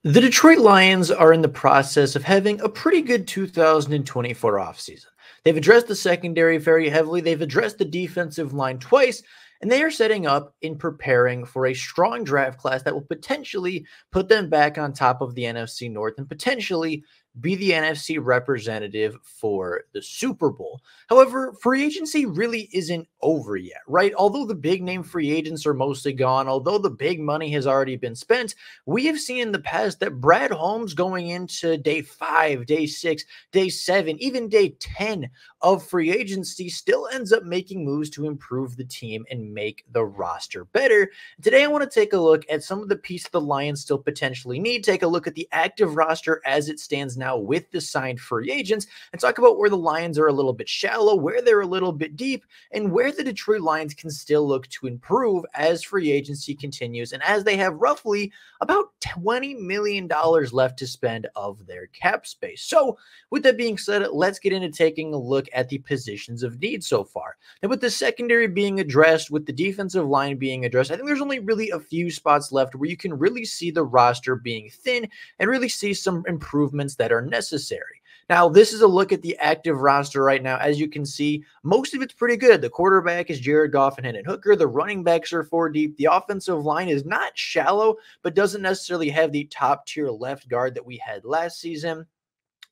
The Detroit Lions are in the process of having a pretty good 2024 offseason. They've addressed the secondary very heavily, they've addressed the defensive line twice, and they are setting up in preparing for a strong draft class that will potentially put them back on top of the NFC North and potentially be the NFC representative for the Super Bowl. However, free agency really isn't over yet, right? Although the big name free agents are mostly gone, although the big money has already been spent, we have seen in the past that Brad Holmes going into day 5, day 6, day 7, even day 10 of free agency still ends up making moves to improve the team and make the roster better. Today, I want to take a look at some of the pieces the Lions still potentially need, take a look at the active roster as it stands now with the signed free agents, and talk about where the Lions are a little bit shallow, where they're a little bit deep, and where the Detroit Lions can still look to improve as free agency continues and as they have roughly about $20 million left to spend of their cap space. So, with that being said, let's get into taking a look at the positions of need so far. And with the secondary being addressed, with the defensive line being addressed, I think there's only really a few spots left where you can really see the roster being thin and really see some improvements that are necessary. Now, this is a look at the active roster right now. As you can see, most of it's pretty good. The quarterback is Jared Goff and Hendon Hooker. The running backs are 4 deep. The offensive line is not shallow, but doesn't necessarily have the top tier left guard that we had last season.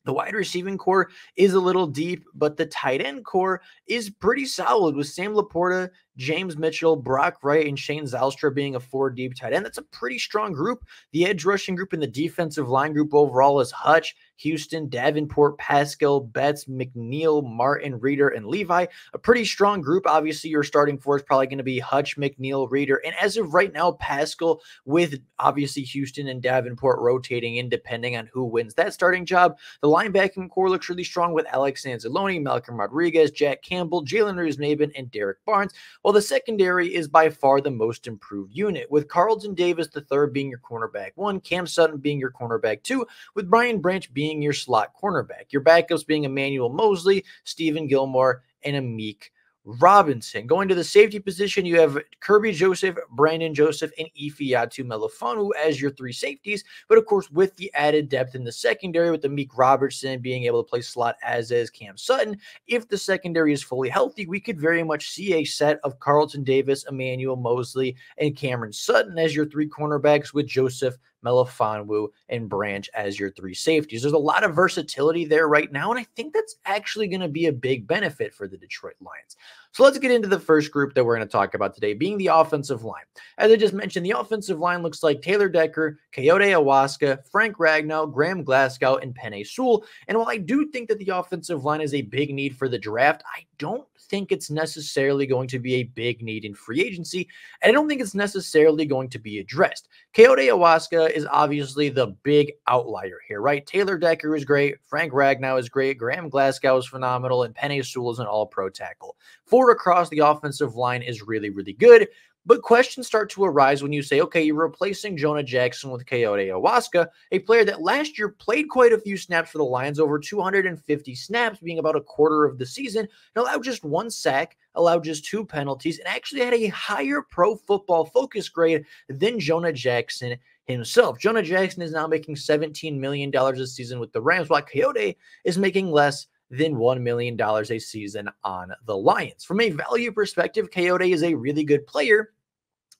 The wide receiving core is a little deep, but the tight end core is pretty solid with Sam Laporta, James Mitchell, Brock Wright, and Shane Zylstra being a 4 deep tight end. That's a pretty strong group. The edge rushing group and the defensive line group overall is Hutch, Houston, Davenport, Pascal, Betts, McNeil, Martin, Reeder, and Levi. A pretty strong group. Obviously, your starting four is probably going to be Hutch, McNeil, Reeder, and as of right now, Pascal, with obviously Houston and Davenport rotating in depending on who wins that starting job. The linebacking core looks really strong with Alex Anzalone, Malcolm Rodriguez, Jack Campbell, Jalen Reeves-Maybin, and Derek Barnes, while the secondary is by far the most improved unit, with Carlton Davis III being your cornerback 1, Cam Sutton being your cornerback 2, with Brian Branch being your slot cornerback. Your backups being Emmanuel Mosley, Stephen Gilmore, and Amik Robinson. Going to the safety position, you have Kirby Joseph, Brandon Joseph, and Ifeatu Melifonu as your 3 safeties. But of course, with the added depth in the secondary, with Amik Robertson being able to play slot as is Cam Sutton, if the secondary is fully healthy, we could very much see a set of Carlton Davis, Emmanuel Mosley, and Cameron Sutton as your 3 cornerbacks, with Joseph, Melifonwu, and Branch as your 3 safeties. There's a lot of versatility there right now, and I think that's actually going to be a big benefit for the Detroit Lions. So let's get into the first group that we're going to talk about today, being the offensive line. As I just mentioned, the offensive line looks like Taylor Decker, Coyote Awaska, Frank Ragnow, Graham Glasgow, and Penei Sewell. And while I do think that the offensive line is a big need for the draft, I don't think it's necessarily going to be a big need in free agency, and I don't think it's necessarily going to be addressed. Coyote Awaska is obviously the big outlier here, right? Taylor Decker is great, Frank Ragnow is great, Graham Glasgow is phenomenal, and Penei Sewell is an all-pro tackle. 4 across the offensive line is really, really good. But questions start to arise when you say, okay, you're replacing Jonah Jackson with Coyote Awaska, a player that last year played quite a few snaps for the Lions, over 250 snaps, being about a quarter of the season, and allowed just 1 sack, allowed just 2 penalties, and actually had a higher Pro Football Focus grade than Jonah Jackson himself. Jonah Jackson is now making $17 million a season with the Rams, while Coyote is making less than $1 million a season on the Lions. From a value perspective, Coyote is a really good player,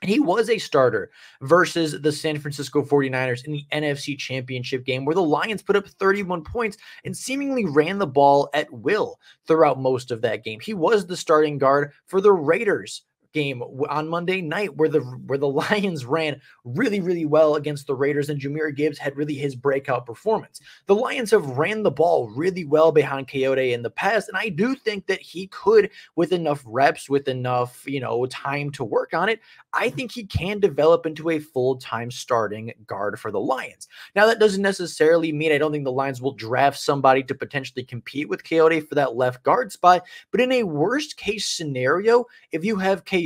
and he was a starter versus the San Francisco 49ers in the NFC Championship game, where the Lions put up 31 points and seemingly ran the ball at will throughout most of that game. He was the starting guard for the Raiders game on Monday night, where the Lions ran really, really well against the Raiders, and Jahmyr Gibbs had really his breakout performance. The Lions have ran the ball really well behind Coyote in the past, and I do think that he could, with enough reps, with enough, time to work on it, I think he can develop into a full-time starting guard for the Lions. Now, that doesn't necessarily mean I don't think the Lions will draft somebody to potentially compete with Coyote for that left guard spot, but in a worst-case scenario, if you have Coyote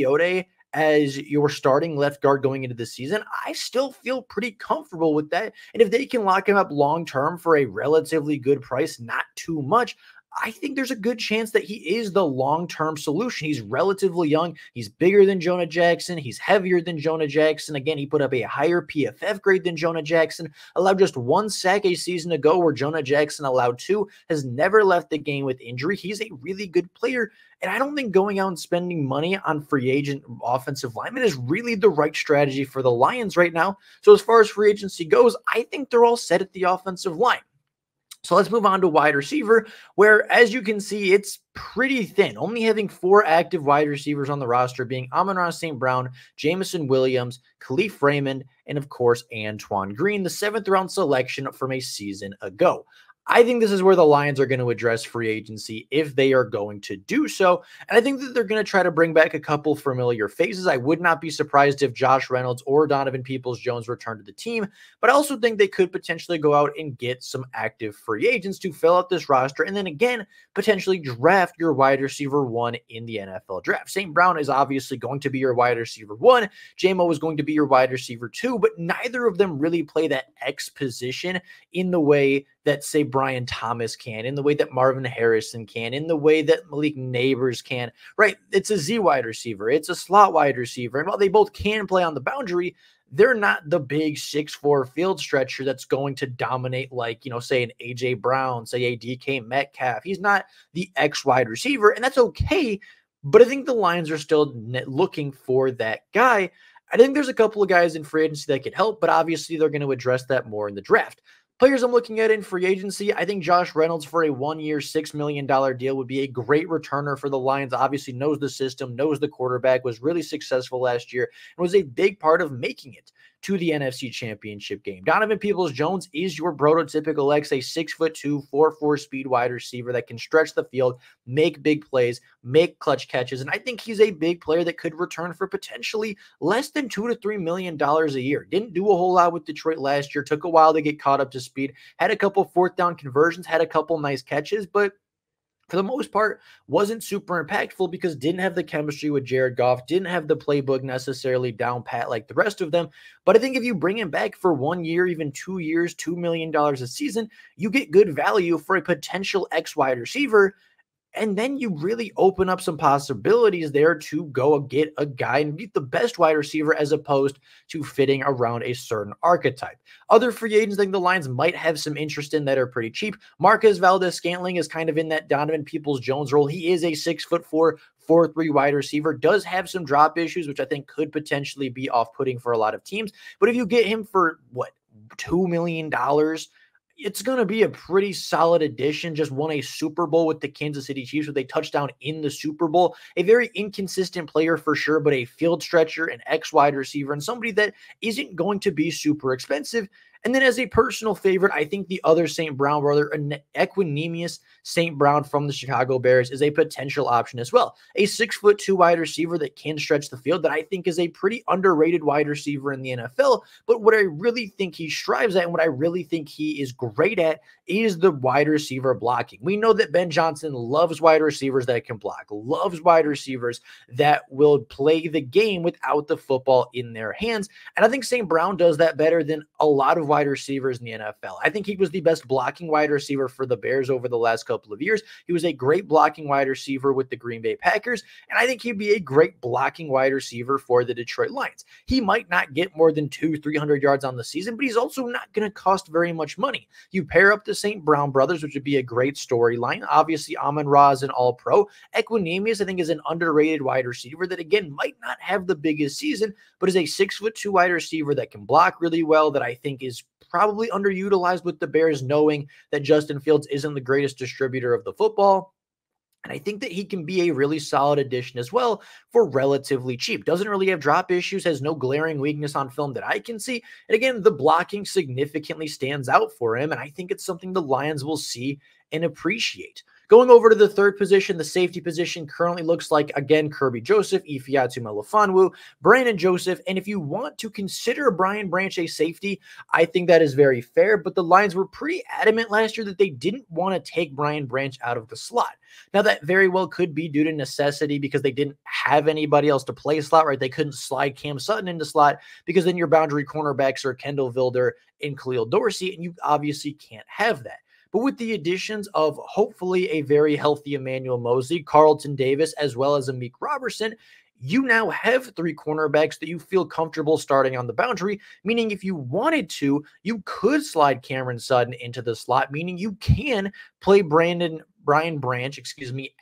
as your starting left guard going into the season, I still feel pretty comfortable with that. And if they can lock him up long-term for a relatively good price, not too much, I think there's a good chance that he is the long-term solution. He's relatively young. He's bigger than Jonah Jackson. He's heavier than Jonah Jackson. Again, he put up a higher PFF grade than Jonah Jackson, allowed just 1 sack a season ago where Jonah Jackson allowed 2, has never left the game with injury. He's a really good player, and I don't think going out and spending money on free agent offensive linemen is really the right strategy for the Lions right now. So as far as free agency goes, I think they're all set at the offensive line. So let's move on to wide receiver, where, as you can see, it's pretty thin, only having 4 active wide receivers on the roster, being Amon-Ra St. Brown, Jameson Williams, Khalif Raymond, and, of course, Antoine Green, the 7th-round selection from a season ago. I think this is where the Lions are going to address free agency if they are going to do so. And I think that they're going to try to bring back a couple familiar faces. I would not be surprised if Josh Reynolds or Donovan Peoples-Jones return to the team, but I also think they could potentially go out and get some active free agents to fill out this roster. And then again, potentially draft your wide receiver 1 in the NFL draft. St. Brown is obviously going to be your wide receiver 1. JMO is going to be your wide receiver 2, but neither of them really play that X position in the way that, say, Brian Thomas can, in the way that Marvin Harrison can, in the way that Malik Neighbors can, right? It's a Z wide receiver. It's a slot wide receiver. And while they both can play on the boundary, they're not the big 6'4" field stretcher that's going to dominate, like, say an A.J. Brown, say a DK Metcalf. He's not the X wide receiver, and that's okay. But I think the Lions are still looking for that guy. I think there's a couple of guys in free agency that could help, but obviously they're going to address that more in the draft. Players I'm looking at in free agency, I think Josh Reynolds for a 1-year, $6 million deal would be a great returner for the Lions. Obviously knows the system, knows the quarterback, was really successful last year, and was a big part of making it to the NFC Championship game. Donovan Peoples-Jones is your prototypical X, a 6'2", 4.4 speed wide receiver that can stretch the field, make big plays, make clutch catches, and I think he's a big player that could return for potentially less than $2 to $3 million a year. Didn't do a whole lot with Detroit last year, took a while to get caught up to speed, had a couple 4th down conversions, had a couple nice catches, but for the most part, wasn't super impactful because didn't have the chemistry with Jared Goff, didn't have the playbook necessarily down pat like the rest of them. But I think if you bring him back for 1 year, even 2 years, $2 million a season, you get good value for a potential X wide receiver. And then you really open up some possibilities there to go get a guy and get the best wide receiver as opposed to fitting around a certain archetype. Other free agents I think the Lions might have some interest in that are pretty cheap. Marquez Valdes-Scantling is kind of in that Donovan Peoples-Jones role. He is a 6'4", 4.3 wide receiver, does have some drop issues, which I think could potentially be off-putting for a lot of teams. But if you get him for, what, $2 million, it's going to be a pretty solid addition. Just won a Super Bowl with the Kansas City Chiefs with a touchdown in the Super Bowl. A very inconsistent player for sure, but a field stretcher, an X wide receiver, and somebody that isn't going to be super expensive. And then as a personal favorite, I think the other St. Brown brother, Equanimous St. Brown from the Chicago Bears, is a potential option as well. A 6'2" wide receiver that can stretch the field that I think is a pretty underrated wide receiver in the NFL. But what I really think he strives at and what I really think he is great at is the wide receiver blocking. We know that Ben Johnson loves wide receivers that can block, loves wide receivers that will play the game without the football in their hands. And I think St. Brown does that better than a lot of wide receivers in the NFL. I think he was the best blocking wide receiver for the Bears over the last couple of years. He was a great blocking wide receiver with the Green Bay Packers, and I think he'd be a great blocking wide receiver for the Detroit Lions. He might not get more than 200-300 yards on the season, but he's also not going to cost very much money. You pair up the St. Brown brothers, which would be a great storyline. Obviously, Amon-Ra is an all-pro. Equanimous, I think, is an underrated wide receiver that, again, might not have the biggest season, but is a 6'2" wide receiver that can block really well, that I think is probably underutilized with the Bears, knowing that Justin Fields isn't the greatest distributor of the football. And I think that he can be a really solid addition as well for relatively cheap. Doesn't really have drop issues, has no glaring weakness on film that I can see. And again, the blocking significantly stands out for him, and I think it's something the Lions will see and appreciate. Going over to the third position, the safety position currently looks like, again, Kirby Joseph, Ifeatu Melifonwu, Brandon Joseph, and if you want to consider Brian Branch a safety, I think that is very fair, but the Lions were pretty adamant last year that they didn't want to take Brian Branch out of the slot. Now, that very well could be due to necessity because they didn't have anybody else to play slot, right? They couldn't slide Cam Sutton into slot because then your boundary cornerbacks are Kendall Vilder and Khalil Dorsey, and you obviously can't have that. But with the additions of hopefully a very healthy Emmanuel Mosley, Carlton Davis, as well as Amik Robertson, you now have three cornerbacks that you feel comfortable starting on the boundary, meaning if you wanted to, you could slide Cameron Sutton into the slot, meaning you can play Brian Branch,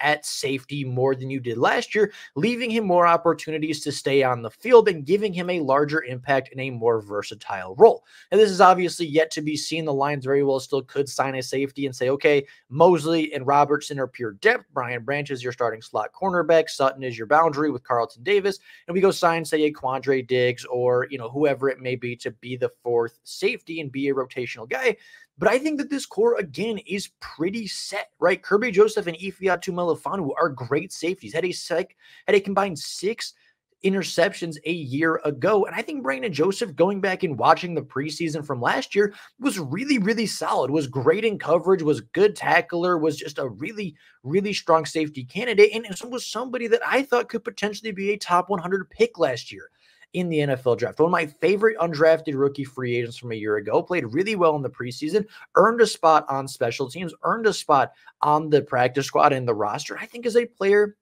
at safety more than you did last year, leaving him more opportunities to stay on the field and giving him a larger impact in a more versatile role. And this is obviously yet to be seen. The Lions very well still could sign a safety and say, okay, Mosley and Robertson are pure depth. Brian Branch is your starting slot cornerback. Sutton is your boundary with Carlton Davis. And we go sign, say, a Quandre Diggs or, whoever it may be to be the fourth safety and be a rotational guy. But I think that this core, again, is pretty set, right? Kirby Joseph and Ifeatu Melifonwu are great safeties. Had a combined 6 interceptions a year ago. And I think Brandon Joseph, going back and watching the preseason from last year, was really, really solid, was great in coverage, was good tackler, was just a really, really strong safety candidate, and was somebody that I thought could potentially be a top 100 pick last year in the NFL draft. One of my favorite undrafted rookie free agents from a year ago, played really well in the preseason, earned a spot on special teams, earned a spot on the practice squad and the roster. I think is a player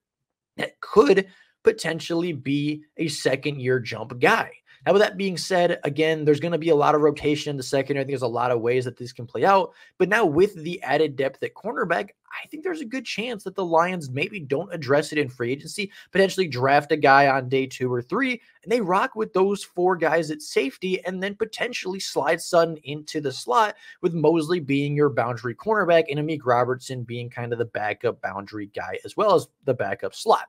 that could potentially be a second-year jump guy. Now, with that being said, again, there's going to be a lot of rotation in the secondary. I think there's a lot of ways that this can play out. But now with the added depth at cornerback, I think there's a good chance that the Lions maybe don't address it in free agency, potentially draft a guy on day 2 or 3, and they rock with those 4 guys at safety and then potentially slide Sutton into the slot, with Mosley being your boundary cornerback and Amik Robertson being kind of the backup boundary guy as well as the backup slot.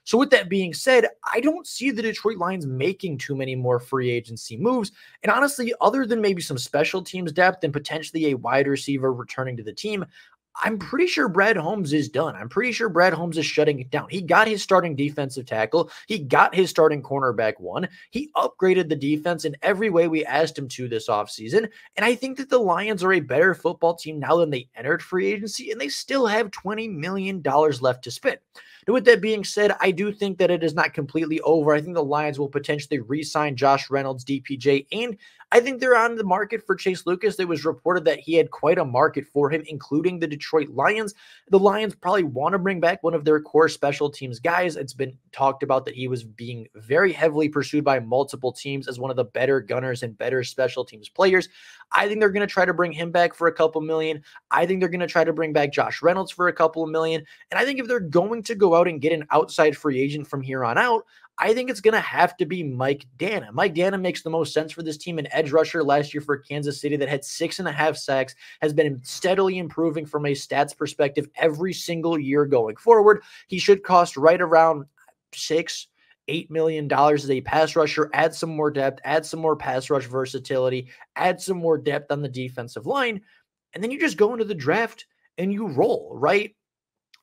So with that being said, I don't see the Detroit Lions making too many more free agency moves. And honestly, other than maybe some special teams depth and potentially a wide receiver returning to the team, I'm pretty sure Brad Holmes is done. I'm pretty sure Brad Holmes is shutting it down. He got his starting defensive tackle. He got his starting cornerback 1. He upgraded the defense in every way we asked him to this offseason. And I think that the Lions are a better football team now than they entered free agency, and they still have $20 million left to spend. Now, with that being said, I do think that it is not completely over. I think the Lions will potentially re-sign Josh Reynolds, DPJ, and I think they're on the market for Chase Lucas. It was reported that he had quite a market for him, including the Detroit Lions. The Lions probably want to bring back one of their core special teams guys. It's been talked about that he was being very heavily pursued by multiple teams as one of the better gunners and better special teams players. I think they're going to try to bring him back for a couple million. I think they're going to try to bring back Josh Reynolds for a couple of million. And I think if they're going to go out and get an outside free agent from here on out, I think it's going to have to be Mike Danna. Mike Danna makes the most sense for this team. An edge rusher last year for Kansas City that had 6.5 sacks, has been steadily improving from a stats perspective every single year going forward. He should cost right around $8 million as a pass rusher. Add some more depth, add some more pass rush versatility, add some more depth on the defensive line, and then you just go into the draft and you roll, right?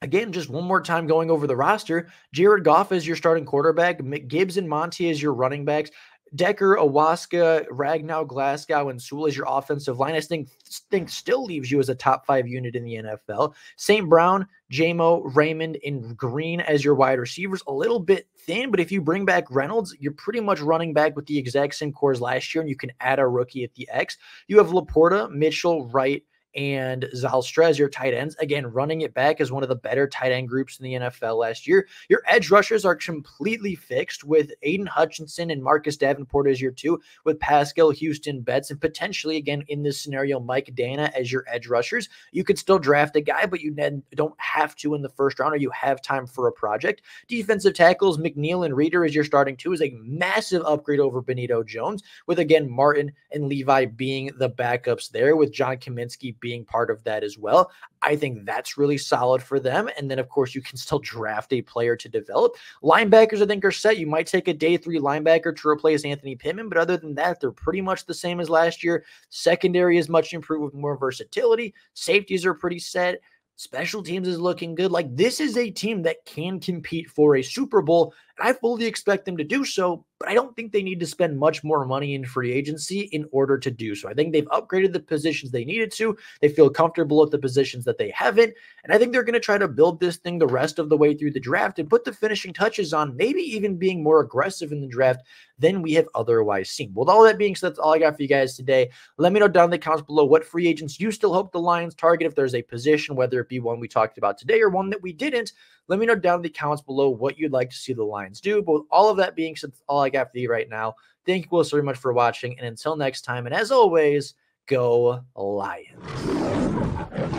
Again, just one more time going over the roster. Jared Goff is your starting quarterback. Gibbs and Monty is your running backs. Decker, Owaska, Ragnow, Glasgow, and Sewell is your offensive line. I think still leaves you as a top 5 unit in the NFL. St. Brown, Jamo, Raymond, and Green as your wide receivers. A little bit thin, but if you bring back Reynolds, you're pretty much running back with the exact same core as last year, and you can add a rookie at the X. You have Laporta, Mitchell, Wright, and Zylstra as your tight ends. Again, running it back as one of the better tight end groups in the NFL last year. Your edge rushers are completely fixed with Aiden Hutchinson and Marcus Davenport as your 2, with Pascal, Houston, Betts, and potentially, again, in this scenario, Mike Danna as your edge rushers. You could still draft a guy, but you then don't have to in the first round, or you have time for a project. Defensive tackles, McNeil and Reeder as your starting 2 is a massive upgrade over Benito Jones, with, again, Martin and Levi being the backups there, with John Kaminsky being part of that as well. I think that's really solid for them. And then, of course, you can still draft a player to develop. Linebackers, I think, are set. You might take a day 3 linebacker to replace Anthony Pittman, but other than that, they're pretty much the same as last year. Secondary is much improved with more versatility. Safeties are pretty set. Special teams is looking good. Like, this is a team that can compete for a Super Bowl. And I fully expect them to do so, but I don't think they need to spend much more money in free agency in order to do so. I think they've upgraded the positions they needed to. They feel comfortable at the positions that they haven't. And I think they're going to try to build this thing the rest of the way through the draft and put the finishing touches on, maybe even being more aggressive in the draft than we have otherwise seen. With all that being said, that's all I got for you guys today. Let me know down in the comments below what free agents you still hope the Lions target if there's a position, whether it be one we talked about today or one that we didn't. Let me know down in the comments below what you'd like to see the Lions do. But with all of that being said, that's all I got for you right now. Thank you all so very much for watching. And until next time, and as always, go Lions.